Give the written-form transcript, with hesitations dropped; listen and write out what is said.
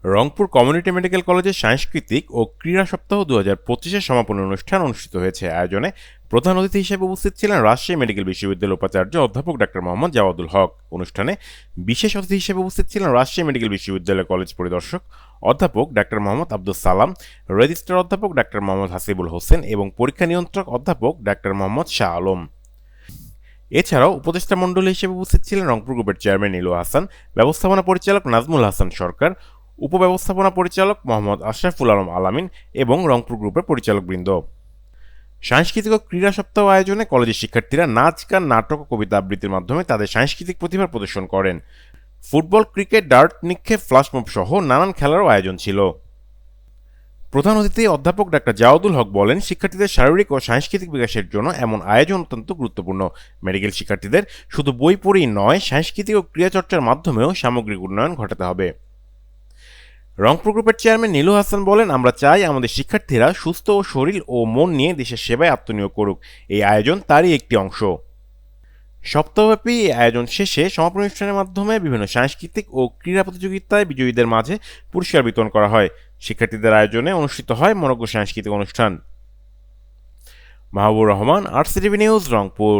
Rangpur community medical কলেজের সাংস্কৃতিক ও ক্রীড়া সপ্তাহ 2025-এর সমাপনী অনুষ্ঠান অনুষ্ঠিত হয়েছে। আয়োজনে প্রধান অতিথি হিসেবে উপস্থিত ছিলেন রাজশাহী মেডিকেল বিশ্ববিদ্যালয়ের উপাচার্য অধ্যাপক ডাক্তার মোহাম্মদ জাওয়াদুল হক। অনুষ্ঠানে বিশেষ অতিথি হিসেবে উপস্থিত ছিলেন রাজশাহী মেডিকেল বিশ্ববিদ্যালয়ের কলেজ পরিদর্শক অধ্যাপক ডাক্তার মোহাম্মদ আব্দুস সালাম, রেজিস্ট্রার অধ্যাপক ডাক্তার মোহাম্মদ হাসিবুল হোসেন এবং পরীক্ষা নিয়ন্ত্রক অধ্যাপক ডাক্তার মোহাম্মদ শাহ আলম। এছাড়াও উপদেষ্টা মণ্ডলী হিসেবে উপস্থিত ছিলেন রংপুর গ্রুপের চেয়ারম্যান নীলু হাসান, ব্যবস্থাপনা পরিচালক নাজমুল হাসান সরকার, উপব্যবস্থাপনা পরিচালক মোহাম্মদ আশরাফুল আলম আলামিন এবং রংপুর গ্রুপের পরিচালকবৃন্দ। সাংস্কৃতিক ও ক্রীড়া সপ্তাহ আয়োজনে কলেজের শিক্ষার্থীরা নাচ, গান, নাটক ও কবিতা আবৃত্তির মাধ্যমে তাদের সাংস্কৃতিক প্রতিভা প্রদর্শন করেন। ফুটবল, ক্রিকেট, ডার্ট নিক্ষেপ, ফ্ল্যাশমব সহ নানান খেলারও আয়োজন ছিল। প্রধান অতিথি অধ্যাপক ডাক্তার জাওয়াদুল হক বলেন, শিক্ষার্থীদের শারীরিক ও সাংস্কৃতিক বিকাশের জন্য এমন আয়োজন অত্যন্ত গুরুত্বপূর্ণ। মেডিকেল শিক্ষার্থীদের শুধু বই পড়েই নয়, সাংস্কৃতিক ও ক্রীড়া চর্চার মাধ্যমেও সামগ্রিক উন্নয়ন ঘটাতে হবে। রংপুর গ্রুপের চেয়ারম্যান নীলু হাসান বলেন, আমরা চাই আমাদের শিক্ষার্থীরা সুস্থ ও শরীর ও মন নিয়ে দেশের সেবায় আত্মনিয়োগ করুক। এই আয়োজন তারই একটি অংশ। সপ্তাহব্যাপী এই আয়োজন শেষে সমাপনী অনুষ্ঠানের মাধ্যমে বিভিন্ন সাংস্কৃতিক ও ক্রীড়া প্রতিযোগিতায় বিজয়ীদের মাঝে পুরস্কার বিতরণ করা হয়। শিক্ষার্থীদের আয়োজনে অনুষ্ঠিত হয় মনোজ্ঞ সাংস্কৃতিক অনুষ্ঠান। Mahbubur Rahman, RCTV news, Rangpur.